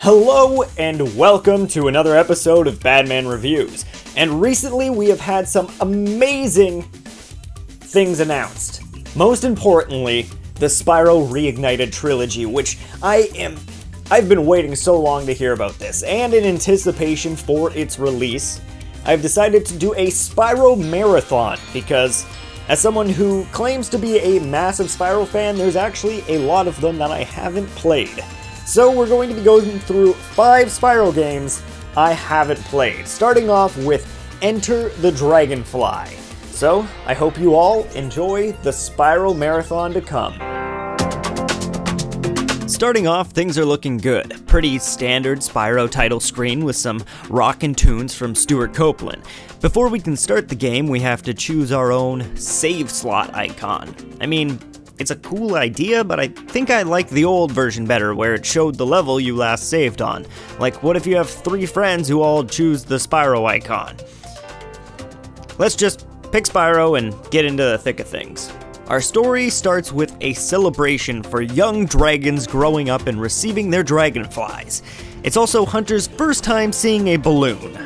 Hello and welcome to another episode of Badman Reviews. And recently we have had some amazing things announced. Most importantly, the Spyro Reignited Trilogy, which I've been waiting so long to hear about this, and in anticipation for its release, I've decided to do a Spyro Marathon, because as someone who claims to be a massive Spyro fan, there's actually a lot of them that I haven't played. So we're going to be going through 5 Spyro games I haven't played, starting off with Enter the Dragonfly. So I hope you all enjoy the Spyro Marathon to come. Starting off, things are looking good. Pretty standard Spyro title screen with some rockin' tunes from Stuart Copeland. Before we can start the game, we have to choose our own save slot icon. I mean, it's a cool idea, but I think I like the old version better, where it showed the level you last saved on. Like, what if you have 3 friends who all choose the Spyro icon? Let's just pick Spyro and get into the thick of things. Our story starts with a celebration for young dragons growing up and receiving their dragonflies. It's also Hunter's first time seeing a balloon.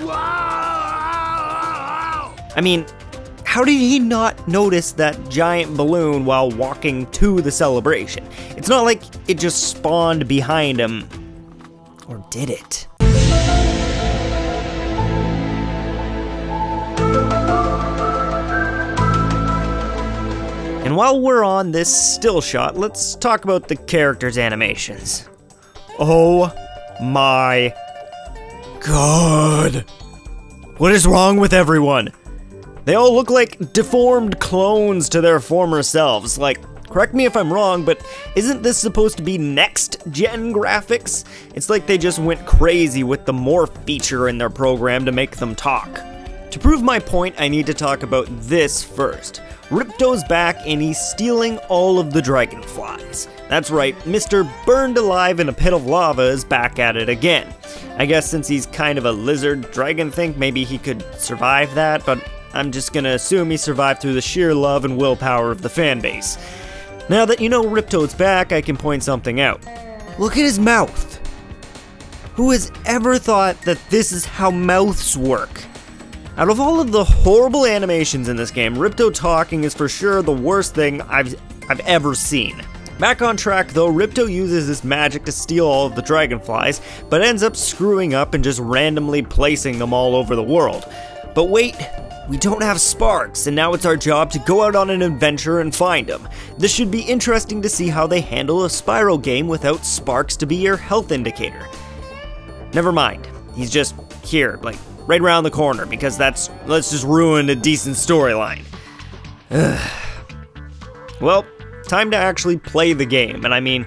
I mean, how did he not notice that giant balloon while walking to the celebration? It's not like it just spawned behind him. Or did it? And while we're on this still shot, let's talk about the characters' animations. Oh my god. What is wrong with everyone? They all look like deformed clones to their former selves. Like, correct me if I'm wrong, but isn't this supposed to be next-gen graphics? It's like they just went crazy with the morph feature in their program to make them talk. To prove my point, I need to talk about this first. Ripto's back and he's stealing all of the dragonflies. That's right, Mr. Burned Alive in a Pit of Lava is back at it again. I guess since he's kind of a lizard dragon thing, maybe he could survive that, but I'm just gonna assume he survived through the sheer love and willpower of the fanbase. Now that you know Ripto's back, I can point something out. Look at his mouth. Who has ever thought that this is how mouths work? Out of all of the horrible animations in this game, Ripto talking is for sure the worst thing I've ever seen. Back on track though, Ripto uses his magic to steal all of the dragonflies, but ends up screwing up and just randomly placing them all over the world. But wait, we don't have Sparks, and now it's our job to go out on an adventure and find them. This should be interesting to see how they handle a Spyro game without Sparks to be your health indicator. Never mind, he's just here, like, right around the corner, because let's just ruin a decent storyline. Well, time to actually play the game, and I mean,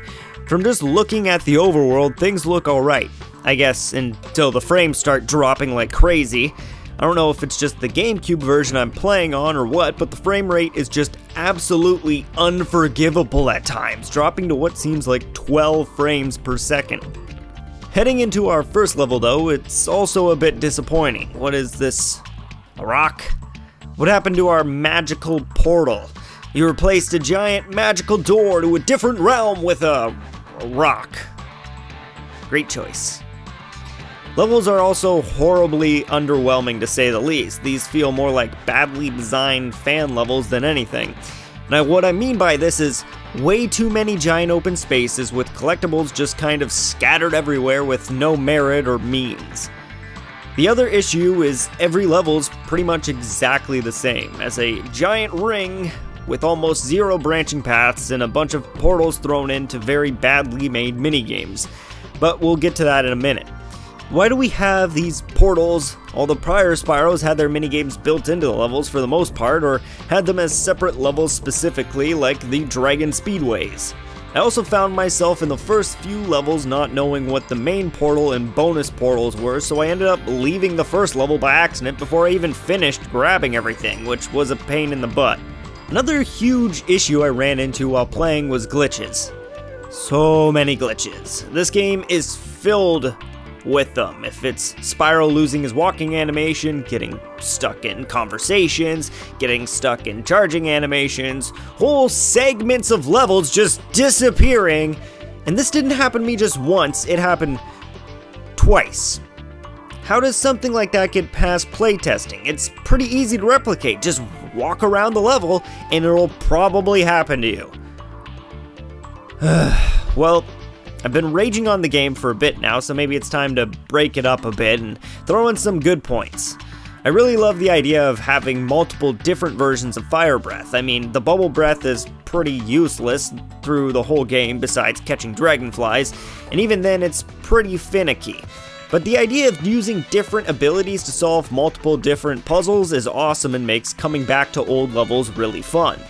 from just looking at the overworld, things look alright. I guess until the frames start dropping like crazy. I don't know if it's just the GameCube version I'm playing on or what, but the frame rate is just absolutely unforgivable at times, dropping to what seems like 12 frames per second. Heading into our first level though, it's also a bit disappointing. What is this? A rock? What happened to our magical portal? You replaced a giant magical door to a different realm with a rock. Great choice. Levels are also horribly underwhelming to say the least. These feel more like badly designed fan levels than anything. Now what I mean by this is way too many giant open spaces with collectibles just kind of scattered everywhere with no merit or means. The other issue is every level's pretty much exactly the same, as a giant ring with almost 0 branching paths and a bunch of portals thrown into very badly made minigames. But we'll get to that in a minute. Why do we have these portals? All the prior Spyros had their minigames built into the levels for the most part, or had them as separate levels specifically, like the Dragon Speedways. I also found myself in the first few levels not knowing what the main portal and bonus portals were, so I ended up leaving the first level by accident before I even finished grabbing everything, which was a pain in the butt. Another huge issue I ran into while playing was glitches. So many glitches. This game is filled with them. If it's Spyro losing his walking animation, getting stuck in conversations, getting stuck in charging animations, whole segments of levels just disappearing. And this didn't happen to me just once, it happened twice. How does something like that get past playtesting? It's pretty easy to replicate. Just walk around the level and it'll probably happen to you. Well, I've been raging on the game for a bit now, so maybe it's time to break it up a bit and throw in some good points. I really love the idea of having multiple different versions of Fire Breath. I mean, the Bubble Breath is pretty useless through the whole game besides catching dragonflies, and even then it's pretty finicky. But the idea of using different abilities to solve multiple different puzzles is awesome and makes coming back to old levels really fun.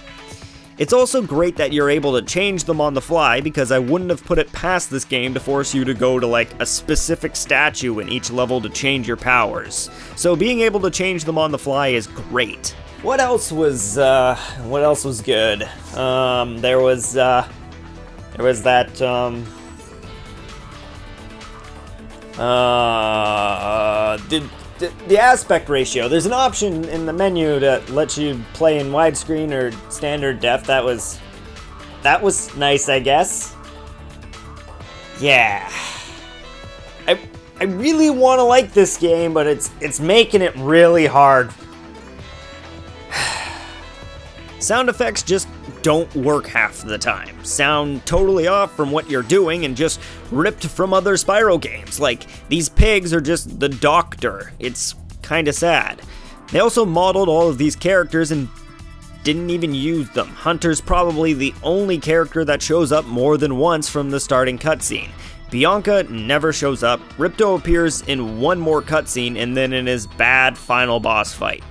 It's also great that you're able to change them on the fly, because I wouldn't have put it past this game to force you to go to like a specific statue in each level to change your powers. So being able to change them on the fly is great. What else was good? There was that, the aspect ratio. There's an option in the menu that lets you play in widescreen or standard def. That was nice, I guess. Yeah. I really want to like this game, but it's making it really hard. Sound effects just don't work half the time. Sound totally off from what you're doing and just ripped from other Spyro games. Like, these pigs are just the doctor. It's kinda sad. They also modeled all of these characters and didn't even use them. Hunter's probably the only character that shows up more than once from the starting cutscene. Bianca never shows up. Ripto appears in one more cutscene and then in his bad final boss fight.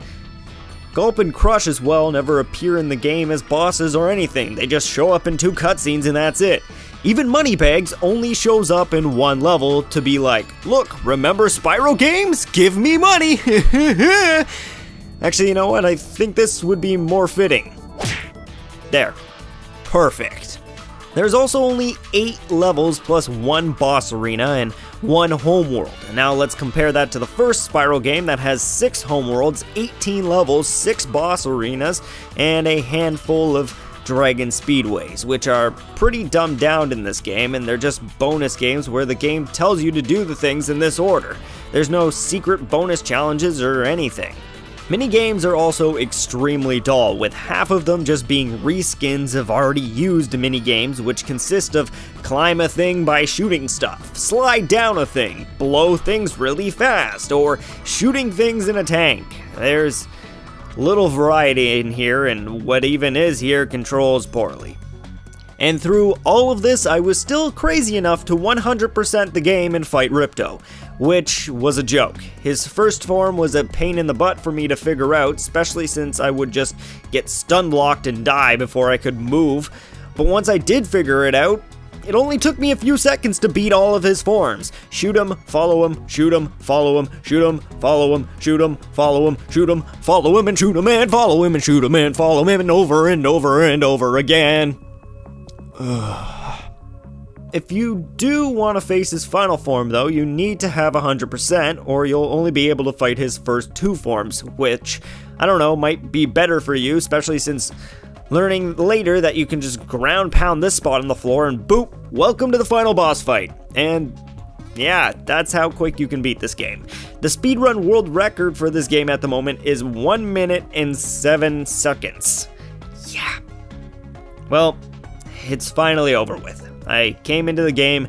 Gulp and Crush as well never appear in the game as bosses or anything. They just show up in 2 cutscenes and that's it. Even Moneybags only shows up in 1 level to be like, look, remember Spyro games? Give me money! Actually, you know what? I think this would be more fitting. There. Perfect. There's also only 8 levels plus 1 boss arena and 1 homeworld. And now let's compare that to the first Spyro game that has 6 homeworlds, 18 levels, 6 boss arenas, and a handful of Dragon Speedways, which are pretty dumbed down in this game, and they're just bonus games where the game tells you to do the things in this order. There's no secret bonus challenges or anything. Minigames are also extremely dull, with half of them just being reskins of already used minigames, which consist of climb a thing by shooting stuff, slide down a thing, blow things really fast, or shooting things in a tank. There's little variety in here, and what even is here controls poorly. And through all of this, I was still crazy enough to 100% the game and fight Ripto, which was a joke. His first form was a pain in the butt for me to figure out, especially since I would just get stun blocked and die before I could move. But once I did figure it out, it only took me a few seconds to beat all of his forms. Shoot him, follow him, shoot him, follow him, shoot him, follow him, shoot him, follow him, shoot him, follow him, and shoot him, and follow him, and shoot him, and follow him, and over and over and over again. If you do want to face his final form though, you need to have 100% or you'll only be able to fight his first 2 forms, which, I don't know, might be better for you, especially since learning later that you can just ground pound this spot on the floor and boop, welcome to the final boss fight. And yeah, that's how quick you can beat this game. The speedrun world record for this game at the moment is 1 minute and 7 seconds. Yeah. Well, it's finally over with. I came into the game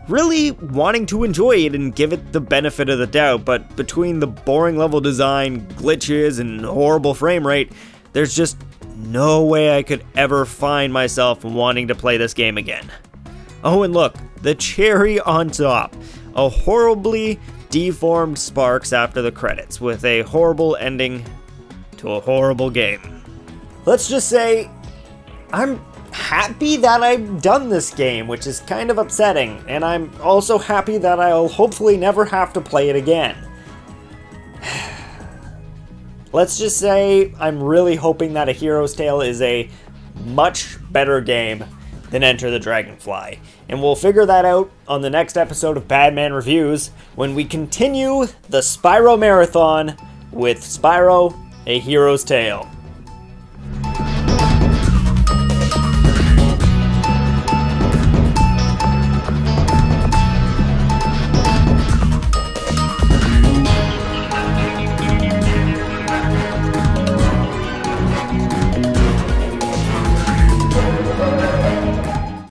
really wanting to enjoy it and give it the benefit of the doubt, but between the boring level design, glitches, and horrible frame rate, there's just no way I could ever find myself wanting to play this game again. Oh, and look, the cherry on top. A horribly deformed Sparx after the credits, with a horrible ending to a horrible game. Let's just say, I'm happy that I've done this game, which is kind of upsetting, and I'm also happy that I'll hopefully never have to play it again. Let's just say I'm really hoping that A Hero's Tale is a much better game than Enter the Dragonfly, and we'll figure that out on the next episode of Badman Reviews when we continue the Spyro Marathon with Spyro A Hero's Tale.